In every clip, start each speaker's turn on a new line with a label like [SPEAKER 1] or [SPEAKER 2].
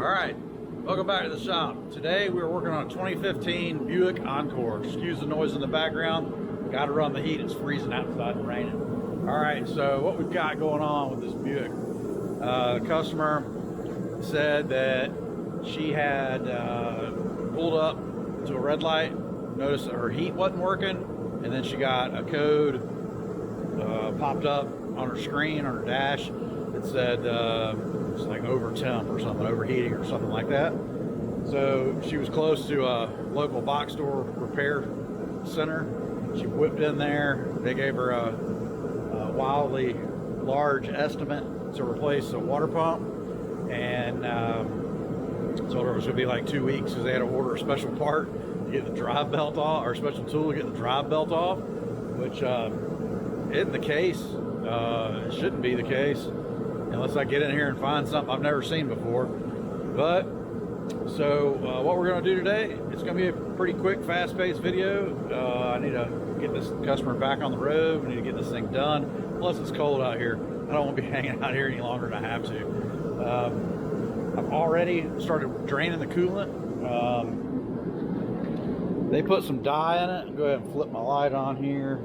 [SPEAKER 1] Alright, welcome back to the shop. Today we're working on a 2015 Buick Encore. Excuse the noise in the background. Got to run the heat, it's freezing outside and raining. Alright, so what we've got going on with this Buick. The customer said that she had pulled up to a red light, noticed that her heat wasn't working, and then she got a code popped up on her screen, on her dash. It said it's like over temp or something, overheating or something like that. So she was close to a local box store repair center. She whipped in there. They gave her a wildly large estimate to replace a water pump, and told her it was going to be like 2 weeks because they had to order a special part to get the drive belt off, or a special tool to get the drive belt off, which isn't the case. It shouldn't be the case unless I get in here and find something I've never seen before. But so what we're going to do today, it's going to be a pretty quick, fast-paced video. I need to get this customer back on the road. We need to get this thing done. Plus it's cold out here. I don't want to be hanging out here any longer than I have to. I've already started draining the coolant. They put some dye in it. Go ahead and flip my light on here.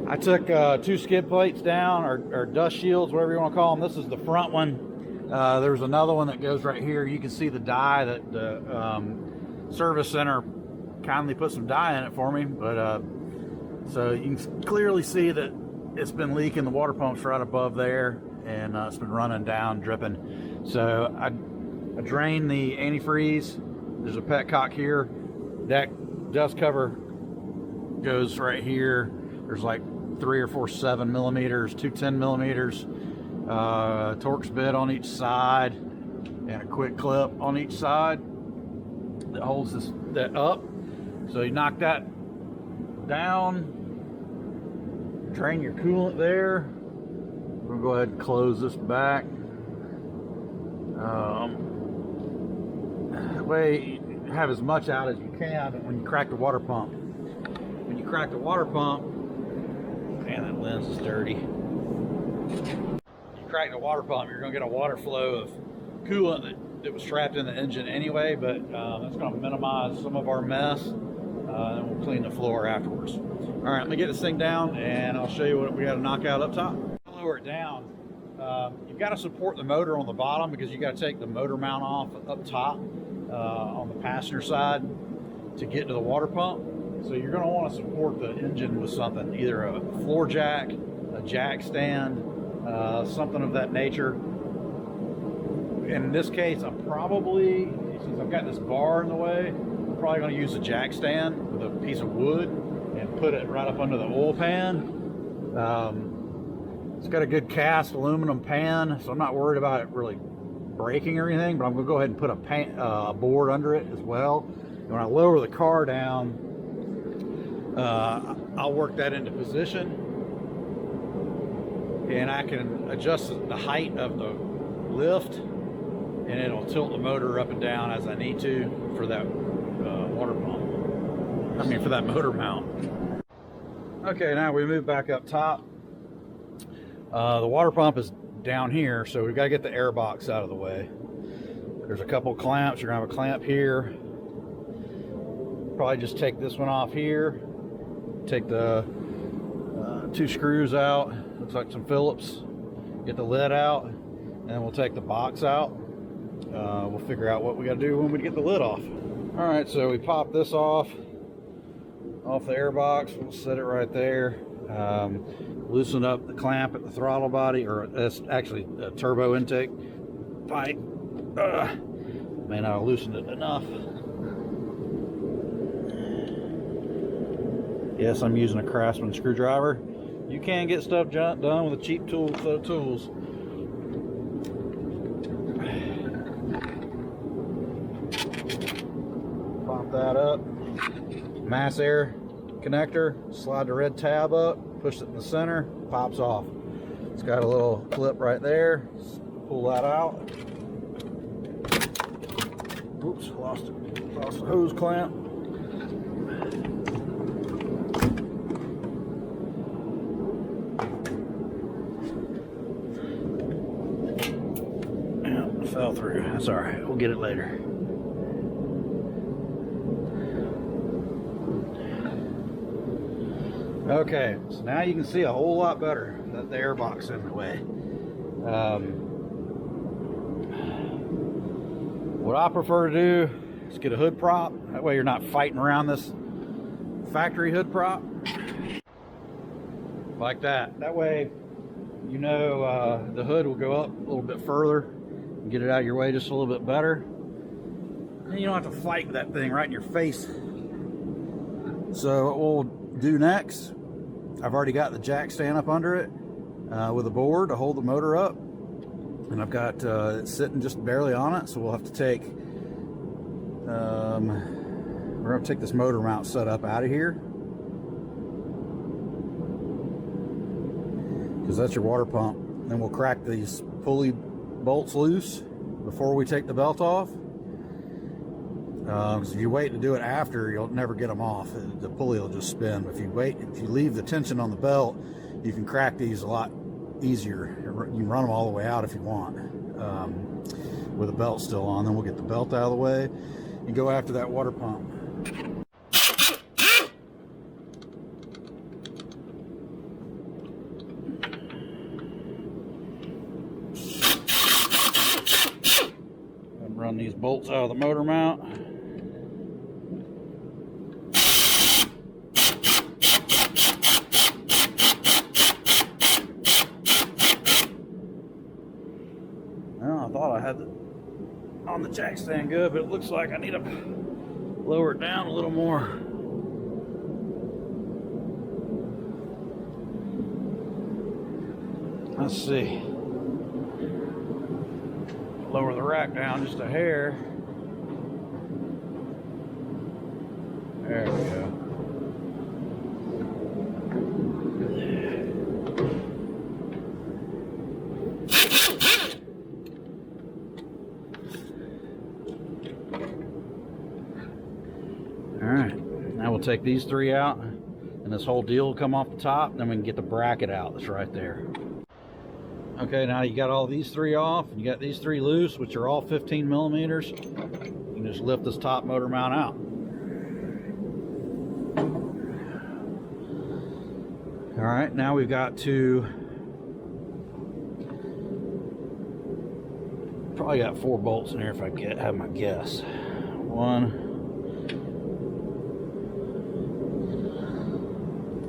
[SPEAKER 1] I took 2 skid plates down, or dust shields, whatever you want to call them. This is the front one. There's another one that goes right here. You can see the dye that the service center kindly put some dye in it for me. But so you can clearly see that it's been leaking. The water pump's right above there, and it's been running down, dripping. So I drained the antifreeze. There's a petcock here. That dust cover goes right here. There's like 3 or 4 7mm, 2 10mm, Torx bit on each side, and a quick clip on each side that holds that up. So you knock that down, drain your coolant there. We'll go ahead and close this back. That way you have as much out as you can when you crack the water pump. When you crack the water pump, man, that lens is dirty. You crack the water pump, you're going to get a water flow of coolant that was trapped in the engine anyway, but that's going to minimize some of our mess, and we'll clean the floor afterwards. All right, let me get this thing down, and I'll show you what we got to knock out up top. Lower it down. You've got to support the motor on the bottom because you got to take the motor mount off up top on the passenger side to get to the water pump. So you're going to want to support the engine with something, either a floor jack, a jack stand, something of that nature. In this case, I'm probably, since I've got this bar in the way, I'm probably going to use a jack stand with a piece of wood and put it right up under the oil pan. It's got a good cast aluminum pan, so I'm not worried about it really breaking or anything, but I'm going to go ahead and put a board under it as well. And when I lower the car down, I'll work that into position, and I can adjust the height of the lift, and it'll tilt the motor up and down as I need to for that water pump. I mean, for that motor mount. Okay, now we move back up top. The water pump is down here, so we've got to get the air box out of the way. There's a couple clamps. You're gonna have a clamp here. Probably just take this one off here. Take the 2 screws out, looks like some Phillips, get the lid out, and then we'll take the box out. We'll figure out what we got to do when we get the lid off. All right, so we pop this off the air box. We'll set it right there. Loosen up the clamp at the throttle body, or that's actually a turbo intake pipe. May not have loosened it enough. Yes, I'm using a Craftsman screwdriver. You can get stuff done with a cheap tool set of tools. Pop that up. Mass air connector. Slide the red tab up. Push it in the center. Pops off. It's got a little clip right there. Pull that out. Oops, lost the hose clamp. fell through. That's all right. We'll get it later. Okay, so now you can see a whole lot better that the air box in the way. What I prefer to do is get a hood prop. That way you're not fighting around this factory hood prop. Like that. That way, you know, the hood will go up a little bit further and get it out of your way just a little bit better. And you don't have to fight that thing right in your face. So what we'll do next, I've already got the jack stand up under it with a board to hold the motor up. And I've got it sitting just barely on it, so we'll have to take, we're going to take this motor mount set up out of here, because that's your water pump. Then we'll crack these pulley bolts loose before we take the belt off. Because if you wait to do it after, you'll never get them off. The pulley will just spin. If you leave the tension on the belt, you can crack these a lot easier. You can run them all the way out if you want, with the belt still on. Then we'll get the belt out of the way and go after that water pump. And run these bolts out of the motor mount. I thought I had it on the jack stand good, but it looks like I need to lower it down a little more. Let's see. Lower the rack down just a hair. There we go. Alright, now we'll take these three out, and this whole deal will come off the top, then we can get the bracket out that's right there. Okay, now you got all these three off, and you got these three loose, which are all 15 millimeters. You can just lift this top motor mount out. Alright, now we've got to, probably got 4 bolts in here if I have my guess. One.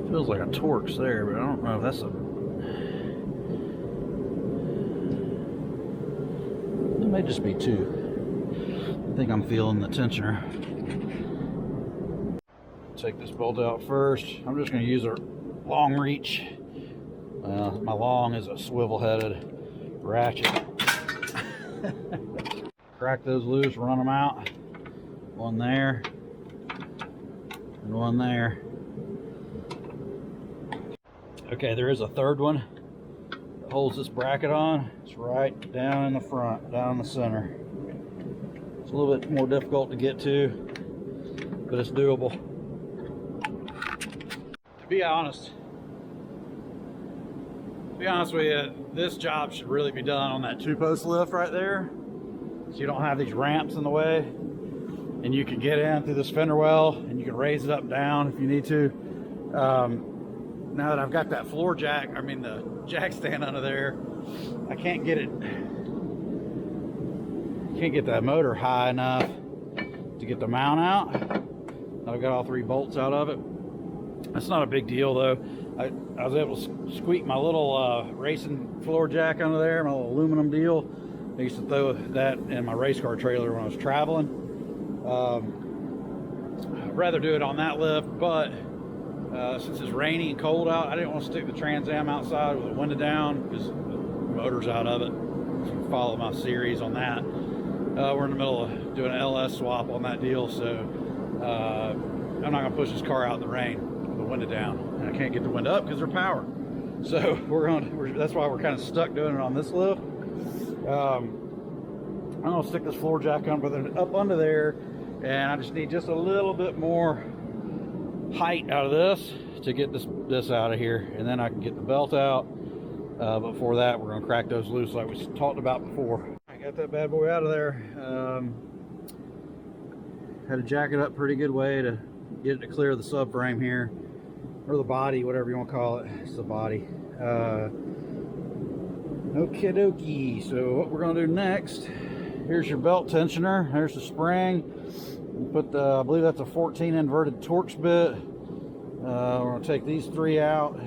[SPEAKER 1] Feels like a Torx there, but I don't know if that's a... It may just be 2. I think I'm feeling the tensioner. Take this bolt out first. I'm just going to use a long reach. My long is a swivel-headed ratchet. Crack those loose, run them out. One there, and one there. Okay, there is a third one that holds this bracket on. It's right down in the front, down in the center. It's a little bit more difficult to get to, but it's doable. To be honest with you, this job should really be done on that 2-post lift right there, so you don't have these ramps in the way, and you can get in through this fender well, and you can raise it up and down if you need to. Now that I've got that floor jack, the jack stand under there, I can't get that motor high enough to get the mount out. I've got all 3 bolts out of it. That's not a big deal though. I was able to squeak my little racing floor jack under there, my little aluminum deal. I used to throw that in my race car trailer when I was traveling. I'd rather do it on that lift, but since it's rainy and cold out, I didn't want to stick the Trans Am outside with the window down because the motor's out of it. So you can follow my series on that. We're in the middle of doing an LS swap on that deal, so I'm not going to push this car out in the rain with the window down. And I can't get the window up because they're powered. So that's why we're kind of stuck doing it on this lift. I'm going to stick this floor jack up under there, and I just need just a little bit more height out of this to get this out of here, and then I can get the belt out. But before that, we're going to crack those loose like we talked about before. All right got that bad boy out of there. Had to jack it up pretty good way to get it to clear the subframe here, or the body, whatever you want to call it. It's the body. Okie dokie. So what we're going to do next, here's your belt tensioner. There's the spring. Put the, I believe that's a 14 inverted Torx bit. We're going to take these 3 out,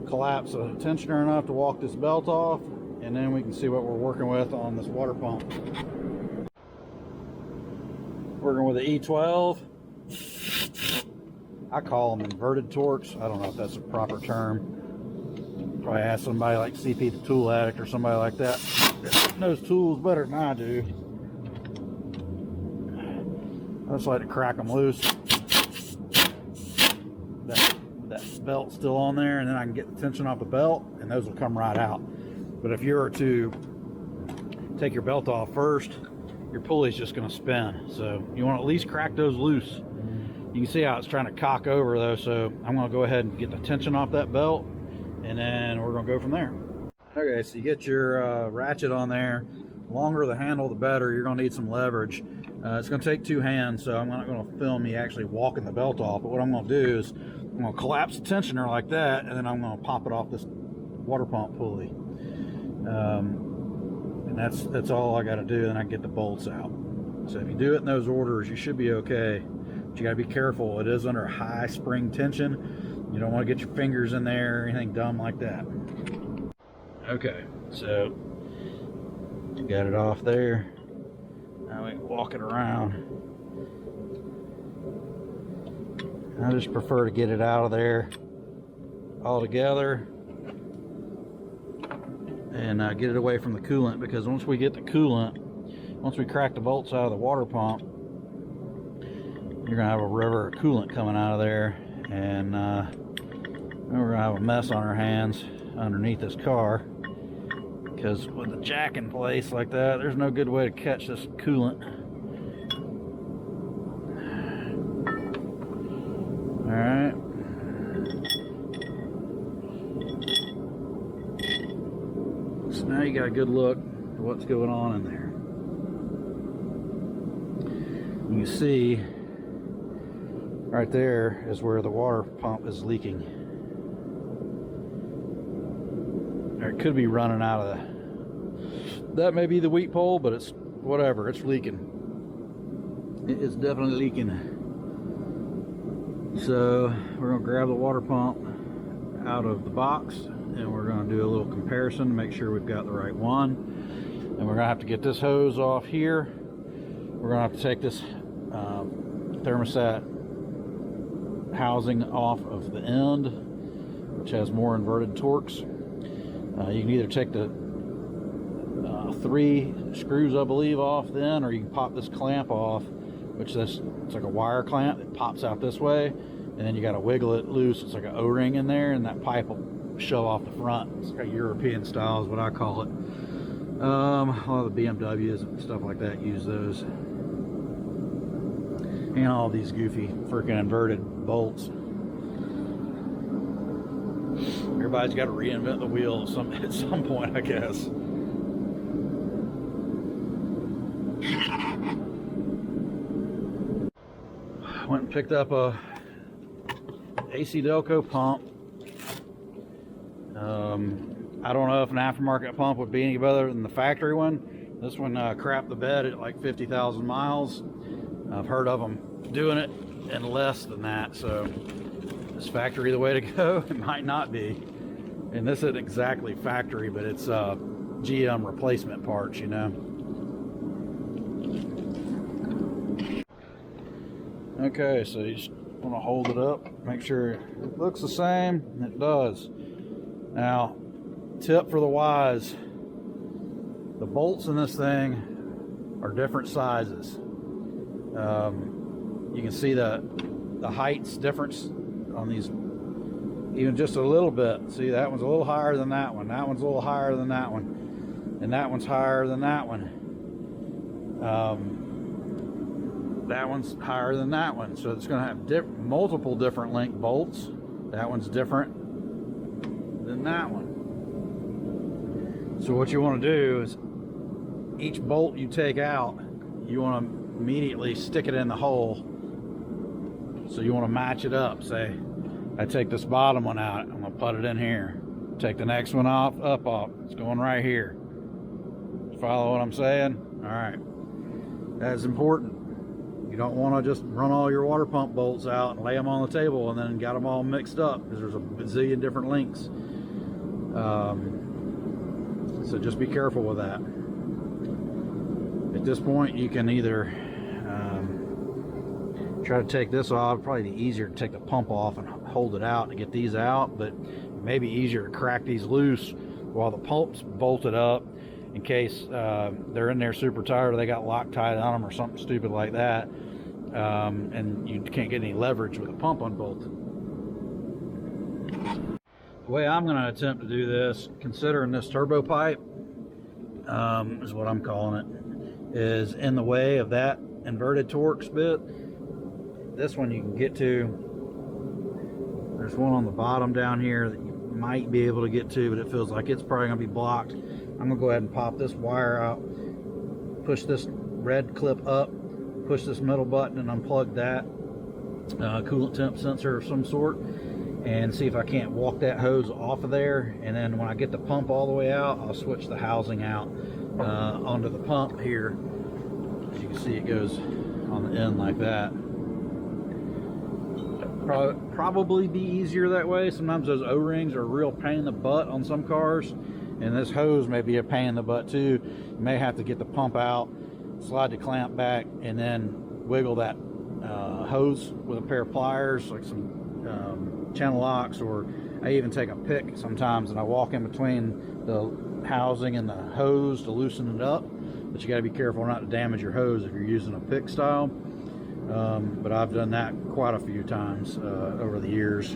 [SPEAKER 1] collapse a tensioner enough to walk this belt off, and then we can see what we're working with on this water pump. Working with the E12. I call them inverted Torx. I don't know if that's a proper term. Probably ask somebody like CP the Tool Addict or somebody like that knows tools better than I do. I just like to crack them loose. That belt's still on there, and then I can get the tension off the belt, and those will come right out. But if you were to take your belt off first, your pulley's just going to spin. So you want to at least crack those loose. You can see how it's trying to cock over though, so I'm going to go ahead and get the tension off that belt, and then we're going to go from there. Okay, so you get your ratchet on there. The longer the handle, the better. You're going to need some leverage. It's going to take 2 hands, so I'm not going to film me actually walking the belt off, but what I'm going to do is I'm going to collapse the tensioner like that, and then I'm going to pop it off this water pump pulley. And that's all I got to do, and I can get the bolts out. So if you do it in those orders, you should be okay. But you got to be careful. It is under high spring tension. You don't want to get your fingers in there or anything dumb like that. Okay, so got it off there. Now we can walk it around. I just prefer to get it out of there all together and get it away from the coolant, because once we get the coolant, once we crack the bolts out of the water pump, you're gonna have a river of coolant coming out of there, and we're gonna have a mess on our hands underneath this car, because with the jack in place like that, there's no good way to catch this coolant. All right. So now you got a good look at what's going on in there. You can see right there is where the water pump is leaking. Or it could be running out of that may be the wheat pole, but it's whatever, it's leaking. It is definitely leaking. So we're going to grab the water pump out of the box, and we're going to do a little comparison to make sure we've got the right one. And we're going to have to get this hose off here. We're going to have to take this thermostat housing off of the end, which has more inverted Torx. You can either take the 3 screws, I believe, off then, or you can pop this clamp off, which it's like a wire clamp. It pops out this way, and then you got to wiggle it loose. It's like an O-ring in there, and that pipe will shove off the front. It's like European style is what I call it. A lot of the BMWs and stuff like that use those, and all these goofy freaking inverted bolts. Everybody's got to reinvent the wheel at some point, I guess. Went and picked up a AC Delco pump. I don't know if an aftermarket pump would be any better than the factory one. This one crapped the bed at like 50,000 miles. I've heard of them doing it in less than that, so is factory the way to go? It might not be. And this isn't exactly factory, but it's GM replacement parts, you know. Okay, so you just want to hold it up, make sure it looks the same, and it does. Now, tip for the wise, the bolts in this thing are different sizes. You can see the height's difference on these, even just a little bit. See, that one's a little higher than that one, that one's a little higher than that one, and that one's higher than that one. That one's higher than that one, so it's going to have multiple different link bolts. That one's different than that one. So what you want to do is each bolt you take out, you want to immediately stick it in the hole. So you want to match it up. Say, I take this bottom one out, I'm gonna put it in here. Take the next one off, it's going right here. Follow what I'm saying? All right, that's important. You don't want to just run all your water pump bolts out and lay them on the table and then got them all mixed up, because there's a bazillion different links. So just be careful with that. At this point, you can either try to take this off. Probably easier to take the pump off and hold it out to get these out, but it may be easier to crack these loose while the pump's bolted up, in case they're in there super tight or they got Loctite on them or something stupid like that, and you can't get any leverage with the pump unbolted. The way I'm going to attempt to do this, considering this turbo pipe is what I'm calling it, is in the way of that inverted Torx bit. This one you can get to. There's one on the bottom down here that you might be able to get to, but it feels like it's probably going to be blocked. I'm going to go ahead and pop this wire out, push this red clip up, push this middle button and unplug that coolant temp sensor of some sort, and see if I can't walk that hose off of there. And then when I get the pump all the way out, I'll switch the housing out onto the pump here. As you can see, it goes on the end like that. Probably be easier that way. Sometimes those O-rings are a real pain in the butt on some cars, and this hose may be a pain in the butt too. You may have to get the pump out, slide the clamp back, and then wiggle that hose with a pair of pliers, like some channel locks, or I even take a pick sometimes and I walk in between the housing and the hose to loosen it up. But you got to be careful not to damage your hose if you're using a pick style. But I've done that quite a few times over the years,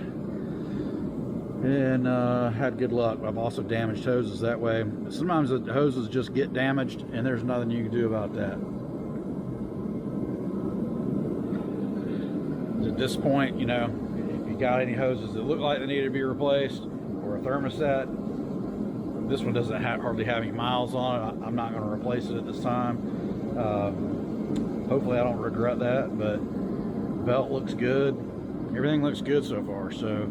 [SPEAKER 1] and had good luck. I've also damaged hoses that way. Sometimes the hoses just get damaged and there's nothing you can do about that. At this point, you know, if you got any hoses that look like they need to be replaced, or a thermostat, this one doesn't hardly have any miles on it, I'm not going to replace it at this time. Hopefully I don't regret that, but the belt looks good. Everything looks good so far, so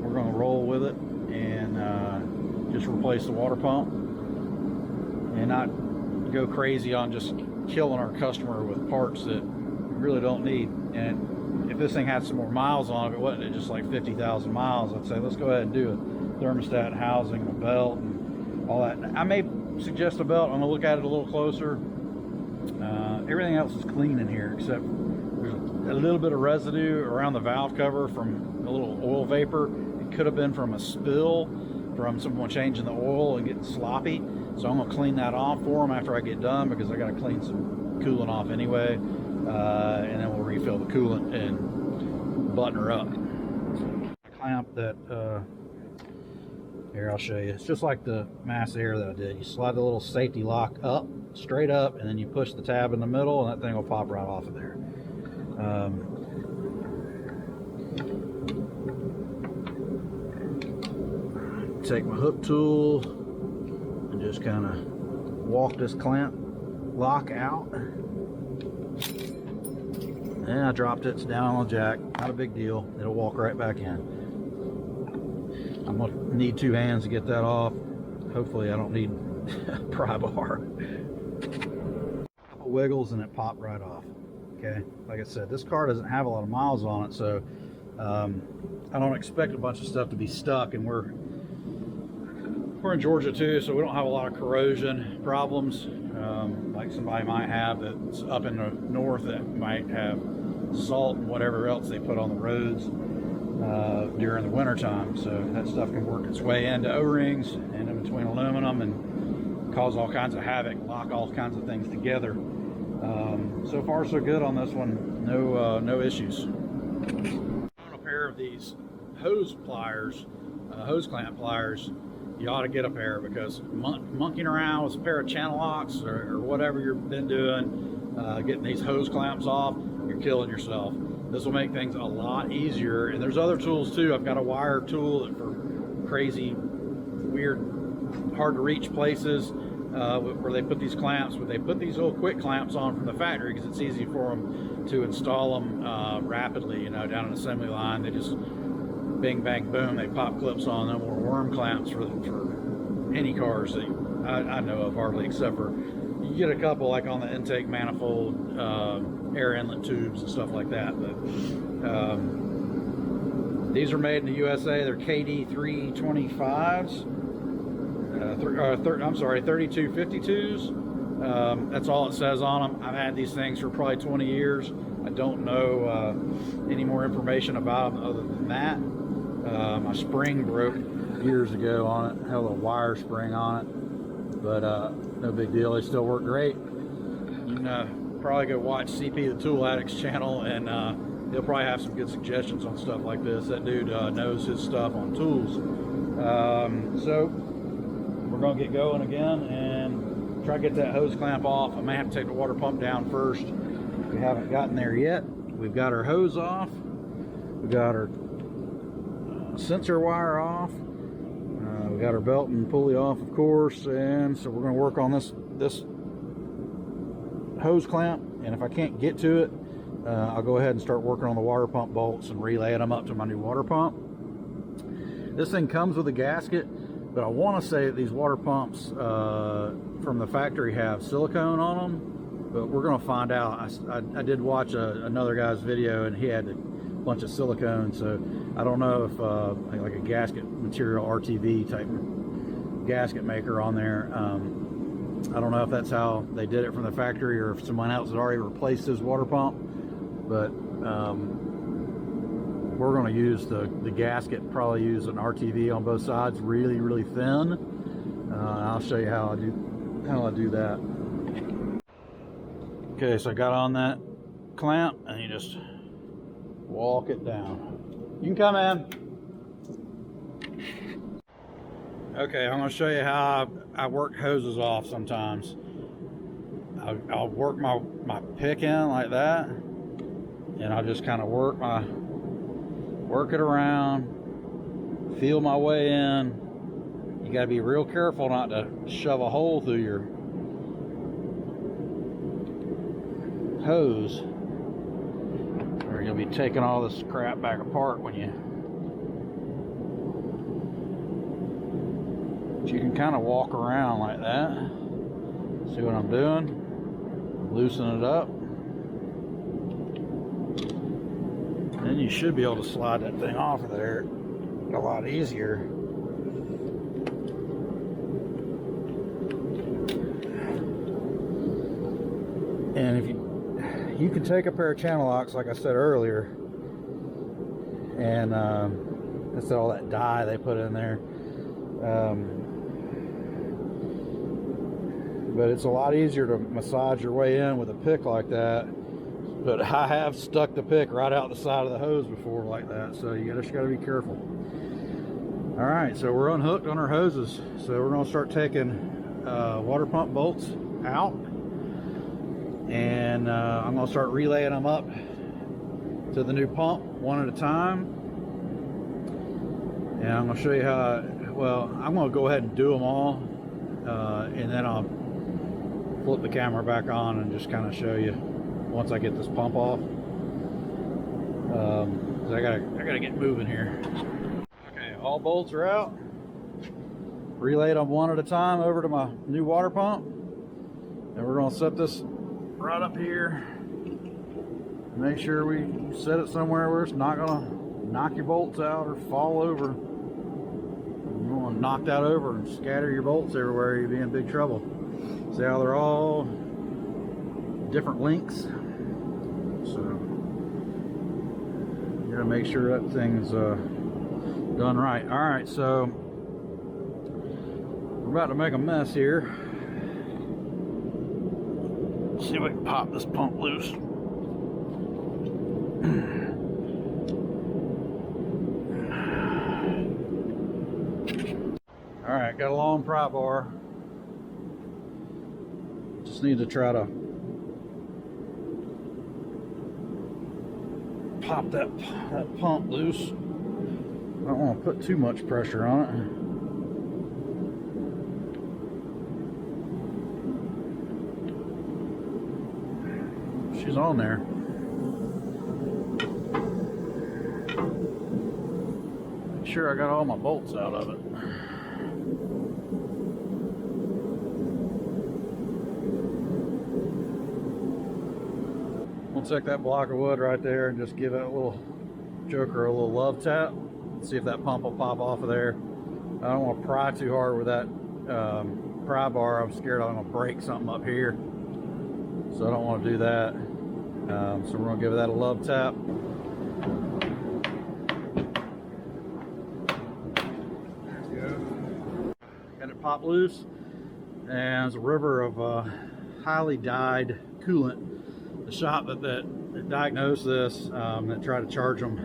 [SPEAKER 1] we're going to roll with it and just replace the water pump and not go crazy on just killing our customer with parts that we really don't need. And if this thing had some more miles on it, if it wasn't just like 50,000 miles, I'd say let's go ahead and do a thermostat housing, a belt, and all that. I may suggest a belt. I'm going to look at it a little closer. Everything else is clean in here, except there's a little bit of residue around the valve cover from a little oil vapor. It could have been from a spill from someone changing the oil and getting sloppy. So I'm going to clean that off for them after I get done, because I got to clean some coolant off anyway. And then we'll refill the coolant and button her up. Clamp that, here, I'll show you. It's just like the mass air that I did. You slide the little safety lock up, straight up, and then you push the tab in the middle, and that thing will pop right off of there. Take my hook tool and just kind of walk this clamp lock out. And I dropped it. It's down on the jack. Not a big deal. It'll walk right back in. I'm going to need two hands to get that off. Hopefully I don't need a pry bar. Couple wiggles and it popped right off. Okay, like I said, this car doesn't have a lot of miles on it, so I don't expect a bunch of stuff to be stuck. And we're in Georgia too, so we don't have a lot of corrosion problems like somebody might have that's up in the north that might have salt and whatever else they put on the roads during the winter time. So that stuff can work its way into O-rings and in between aluminum and cause all kinds of havoc, lock all kinds of things together. So far so good on this one. No issues. On a pair of these hose pliers, hose clamp pliers, you ought to get a pair, because monkeying around with a pair of channel locks or whatever you've been doing, getting these hose clamps off, you're killing yourself. This will make things a lot easier. And there's other tools too. I've got a wire tool that for crazy, weird, hard to reach places. where they put these clamps, but they put these little quick clamps on from the factory because it's easy for them to install them rapidly. You know, down an assembly line, they just bing, bang, boom, they pop clips on them, or worm clamps for any cars that I know of, hardly, except for you get a couple like on the intake manifold, air inlet tubes and stuff like that. But these are made in the USA. They're KD 325s. I'm sorry, 3252s. That's all it says on them. I've had these things for probably 20 years. I don't know any more information about them other than that. My spring broke years ago on it. Held a wire spring on it, but no big deal. They still work great. You can probably go watch CP the Tool Addicts channel, and he'll probably have some good suggestions on stuff like this. That dude knows his stuff on tools. So we're gonna get going again and try to get that hose clamp off. I may have to take the water pump down first. We haven't gotten there yet. We've got our hose off. We got our sensor wire off. We got our belt and pulley off, of course. And so we're going to work on this hose clamp. And if I can't get to it, I'll go ahead and start working on the water pump bolts and relaying them up to my new water pump. This thing comes with a gasket, but I want to say that these water pumps from the factory have silicone on them, but we're going to find out. I did watch another guy's video, and he had a bunch of silicone, so I don't know if like a gasket material RTV type gasket maker on there. I don't know if that's how they did it from the factory, or if someone else had already replaced his water pump, but we're going to use the gasket, probably use an RTV on both sides, really thin. I'll show you how I do that. Okay, so I got on that clamp, and you just walk it down. You can come in. Okay, I'm going to show you how I work hoses off sometimes. I'll work my pick in like that, and I'll just kind of work it around, feel my way in. You got to be real careful not to shove a hole through your hose, or you'll be taking all this crap back apart when you. But you can kind of walk around like that. See what I'm doing? Loosen it up. Then you should be able to slide that thing off of there a lot easier. And if you can take a pair of channel locks, like I said earlier, and that's all that dye they put in there. But it's a lot easier to massage your way in with a pick like that. But I have stuck the pick right out the side of the hose before like that, so you just got to be careful. All right, so we're unhooked on our hoses, so we're going to start taking water pump bolts out, and I'm going to start relaying them up to the new pump one at a time. And I'm going to show you how. Well, I'm going to go ahead and do them all, and then I'll flip the camera back on and just kind of show you once I get this pump off. So I gotta get moving here. Okay, all bolts are out. Relay them one at a time over to my new water pump, and we're gonna set this right up here. Make sure we set it somewhere where it's not gonna knock your bolts out or fall over. You don't want to knock that over and scatter your bolts everywhere. You'll be in big trouble. See how they're all different lengths, so you gotta make sure that thing's done right. All right, so we're about to make a mess here. See if we can pop this pump loose. All right, got a long pry bar. Just need to try to pop that pump loose. I don't want to put too much pressure on she's on there. Make sure I got all my bolts out of it. We'll take that block of wood right there and just give it a little joker a little love tap. See if that pump will pop off of there. I don't want to pry too hard with that pry bar. I'm scared I'm going to break something up here, so I don't want to do that. So we're going to give that a love tap. There we go. Got it pop loose, and it's a river of highly dyed coolant. The shop that diagnosed this, that tried to charge them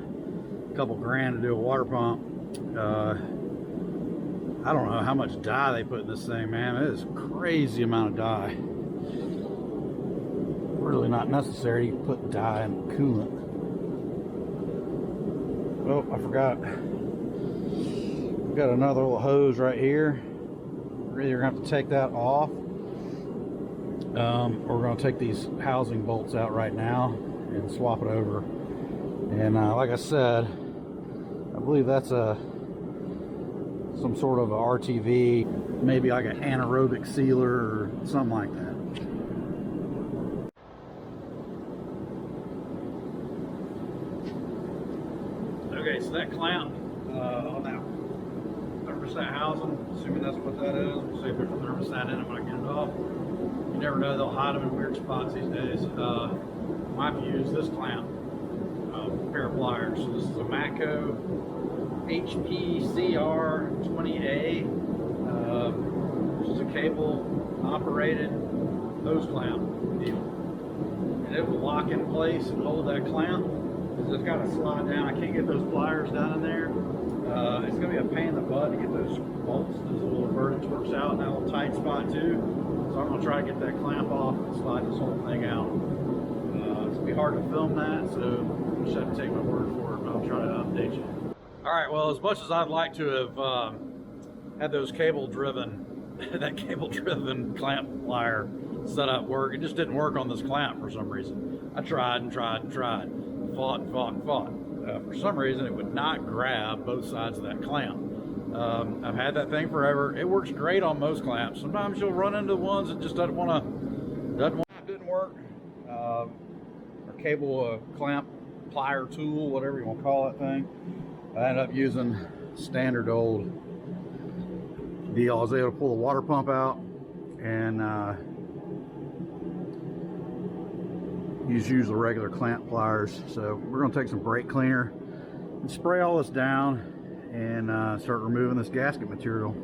[SPEAKER 1] a couple grand to do a water pump. I don't know how much dye they put in this thing, man. It is a crazy amount of dye. Really not necessary to put dye in coolant. Oh, I forgot. We've got another little hose right here. We're either gonna have to take that off, or we're gonna take these housing bolts out right now and swap it over. And like I said, I believe that's some sort of a RTV, maybe like an anaerobic sealer or something like that. Okay, so that clamp on that thermostat housing, assuming that's what that is, we'll see if there's a thermostat in it when I get it off. You never know, they'll hide them in weird spots these days. I have to use this clamp, pair of pliers. So this is a Matco HPCR 20A. This is a cable operated hose clamp deal. And it will lock in place and hold that clamp. It's got to slide down. I can't get those pliers down in there. It's going to be a pain in the butt to get those bolts, those little inverted Torx out in that little tight spot too. So I'm going to try to get that clamp off and slide this whole thing out. It's going to be hard to film that, so you just have to take my word for it, but I'll try to update you. All right, well, as much as I'd like to have had those that cable-driven clamp plier setup work, it just didn't work on this clamp for some reason. I tried and tried and tried, fought and fought and fought. For some reason, it would not grab both sides of that clamp. I've had that thing forever. It works great on most clamps. Sometimes you'll run into ones that just doesn't want to, didn't work. Or cable clamp plier tool, whatever you want to call that thing. I ended up using standard old deal. I was able to pull the water pump out and use the regular clamp pliers. So we're going to take some brake cleaner and spray all this down and start removing this gasket material.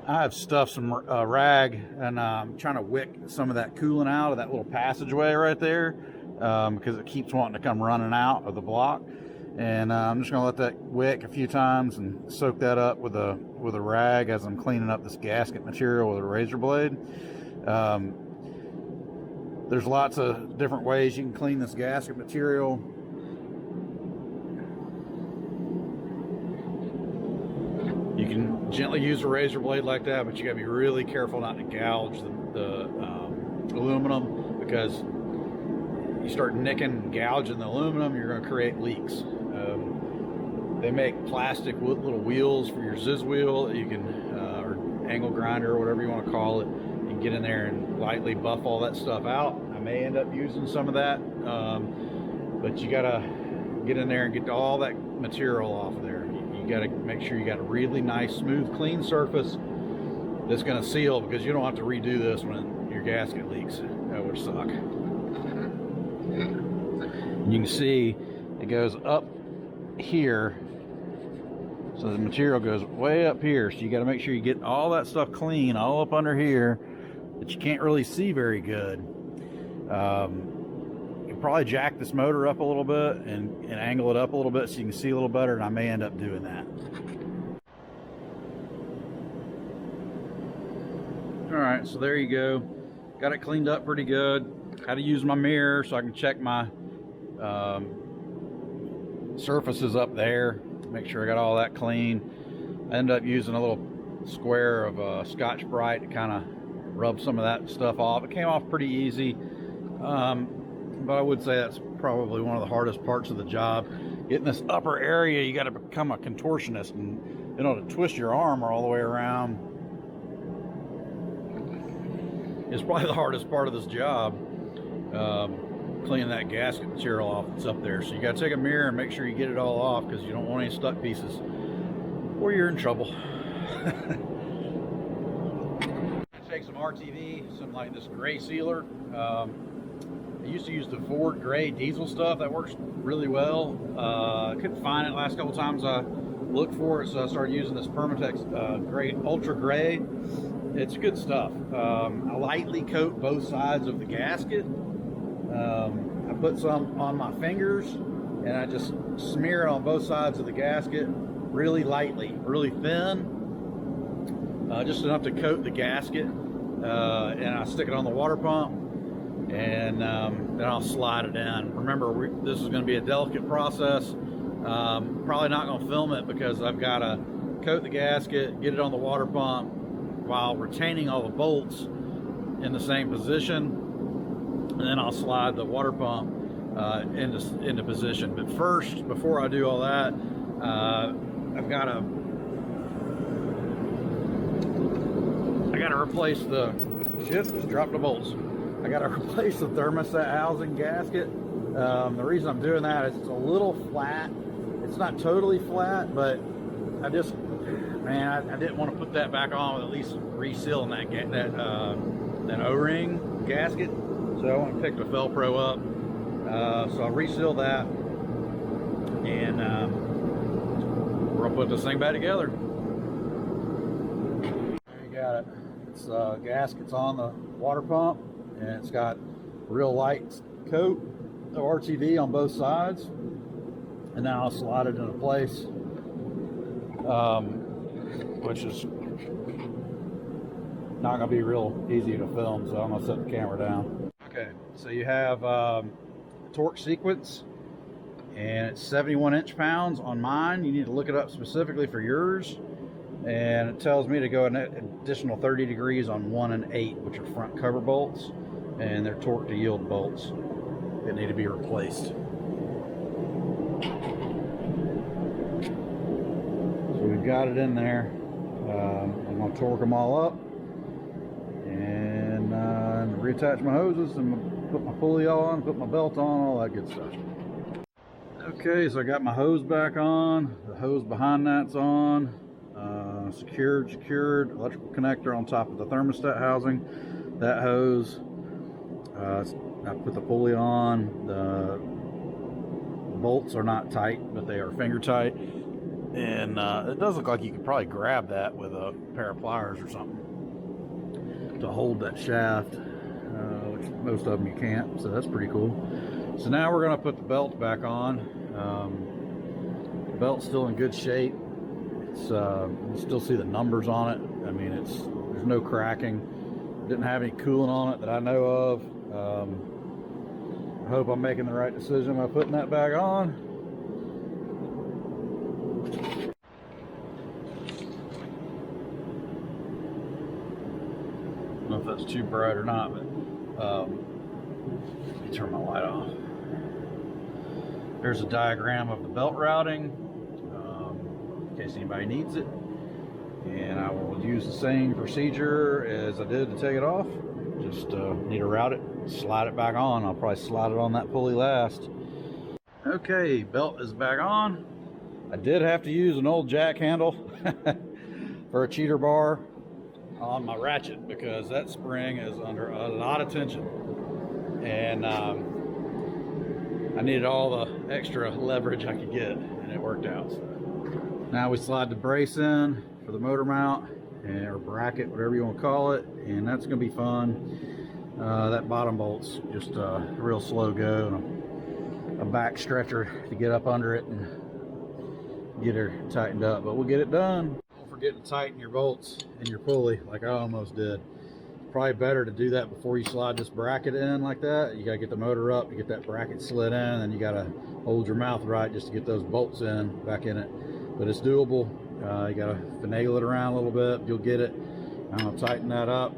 [SPEAKER 1] I have stuffed some rag and I'm trying to wick some of that coolant out of that little passageway right there because it keeps wanting to come running out of the block. And I'm just going to let that wick a few times and soak that up with a rag as I'm cleaning up this gasket material with a razor blade. There's lots of different ways you can clean this gasket material. You can gently use a razor blade like that, but you gotta be really careful not to gouge the aluminum, because you start nicking and gouging the aluminum, you're gonna create leaks. They make plastic little wheels for your Ziz wheel that you can, or angle grinder or whatever you want to call it. You can get in there and lightly buff all that stuff out. I may end up using some of that but you gotta get in there and get all that material off of there. You gotta make sure you got a really nice, smooth, clean surface that's gonna seal, because you don't have to redo this when your gasket leaks. That would suck. You can see it goes up here, so the material goes way up here, so you got to make sure you get all that stuff clean all up under here that you can't really see very good. You probably jack this motor up a little bit and angle it up a little bit so you can see a little better, and I may end up doing that. Alright, so there you go. Got it cleaned up pretty good. Had to use my mirror so I can check my surfaces up there, make sure I got all that clean. I ended up using a little square of Scotch Brite to kind of rub some of that stuff off. It came off pretty easy, but I would say that's probably one of the hardest parts of the job. Getting this upper area, you got to become a contortionist and to twist your arm all the way around. It's probably the hardest part of this job. Cleaning that gasket material off that's up there. So you got to take a mirror and make sure you get it all off, because you don't want any stuck pieces or you're in trouble. Take some RTV, some like this gray sealer. I used to use the Ford gray diesel stuff. That works really well. I couldn't find it last couple times I looked for it, so I started using this Permatex gray, ultra gray. It's good stuff. I lightly coat both sides of the gasket. I put some on my fingers and I just smear it on both sides of the gasket really lightly, really thin, just enough to coat the gasket, and I stick it on the water pump, and then I'll slide it in. Remember, this is going to be a delicate process. Probably not going to film it because I've got to coat the gasket, get it on the water pump while retaining all the bolts in the same position. And then I'll slide the water pump into position. But first, before I do all that, I gotta replace the just dropped the bolts. I gotta replace the thermostat housing gasket. The reason I'm doing that is it's a little flat. It's not totally flat, but I didn't want to put that back on with at least resealing that O-ring gasket. So I went and picked the Velcro up, so I'll reseal that, and we're gonna put this thing back together. There you got it. It's gasket's on the water pump, and it's got real light coat of RTV on both sides, and now I'll slide it into place, which is not gonna be real easy to film, so I'm gonna set the camera down. Okay, so you have torque sequence, and it's 71 inch-pounds on mine. You need to look it up specifically for yours, and it tells me to go an additional 30 degrees on 1 and 8, which are front cover bolts, and they're torque to yield bolts that need to be replaced. So we've got it in there. I'm going to torque them all up and reattach my hoses and put my pulley on, put my belt on, all that good stuff. Okay, so I got my hose back on, the hose behind that's on, secured electrical connector on top of the thermostat housing. That hose, I put the pulley on. The bolts are not tight, but they are finger tight, and it does look like you could probably grab that with a pair of pliers or something to hold that shaft, which most of them you can't, so that's pretty cool. So now we're going to put the belt back on. The belt's still in good shape. It's you still see the numbers on it. I mean, there's no cracking. Didn't have any coolant on it that I know of. I hope I'm making the right decision by putting that back on. I don't know if that's too bright or not, but let me turn my light off. There's a diagram of the belt routing, in case anybody needs it. And I will use the same procedure as I did to take it off. Just need to route it, slide it back on. I'll probably slide it on that pulley last. Okay, belt is back on. I did have to use an old jack handle for a cheater bar on my ratchet because that spring is under a lot of tension, and I needed all the extra leverage I could get, and it worked out. So now we slide the brace in for the motor mount, or bracket, whatever you want to call it, and that's going to be fun. That bottom bolt's just a real slow go, and a back stretcher to get up under it and get her tightened up, but we'll get it done. Don't forget to tighten your bolts and your pulley like I almost did. It's probably better to do that before you slide this bracket in like that. You got to get the motor up, you get that bracket slid in, and you got to hold your mouth right just to get those bolts back in it. But it's doable. You got to finagle it around a little bit. You'll get it. I'm going to tighten that up,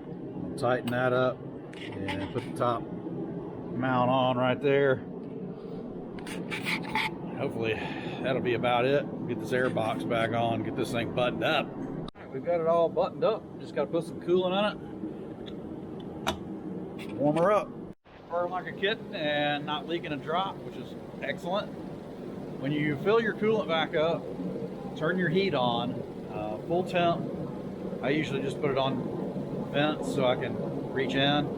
[SPEAKER 1] and put the top mount on right there. Hopefully that'll be about it. Get this air box back on, get this thing buttoned up. All right, we've got it all buttoned up. Just got to put some coolant on it. Warm her up. Burn like a kitten and not leaking a drop, which is excellent. When you fill your coolant back up, turn your heat on, full temp. I usually just put it on vents so I can reach in.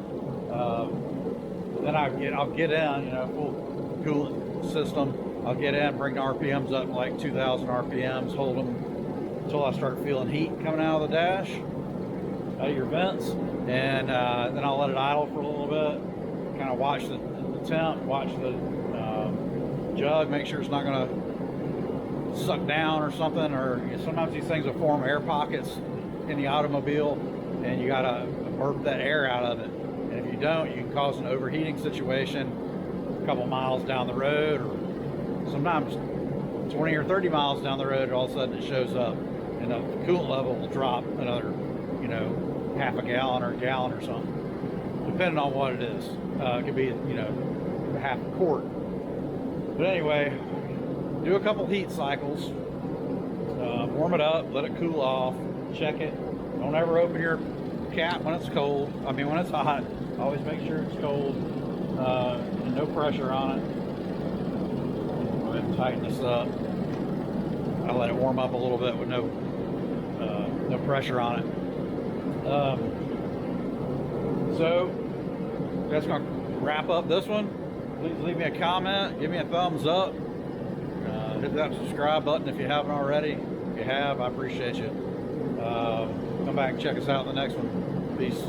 [SPEAKER 1] Then I'll get in, full coolant system. I'll get in, bring the RPMs up to like 2,000 RPMs, hold them until I start feeling heat coming out of the dash, out of your vents, and then I'll let it idle for a little bit, kind of watch the temp, watch the jug, make sure it's not going to suck down or something, or sometimes these things will form air pockets in the automobile, and you got to burp that air out of it. And if you don't, you can cause an overheating situation a couple miles down the road, or sometimes 20 or 30 miles down the road, all of a sudden it shows up and the coolant level will drop another, half a gallon or a gallon or something, depending on what it is. It could be, half a quart. But anyway, do a couple heat cycles, warm it up, let it cool off, check it. Don't ever open your cap when it's cold. When it's hot, always make sure it's cold, and no pressure on it. And tighten this up. I let it warm up a little bit with no pressure on it. So that's going to wrap up this one. Please leave me a comment, give me a thumbs up, hit that subscribe button if you haven't already. If you have, I appreciate you. Come back and check us out in the next one. Peace.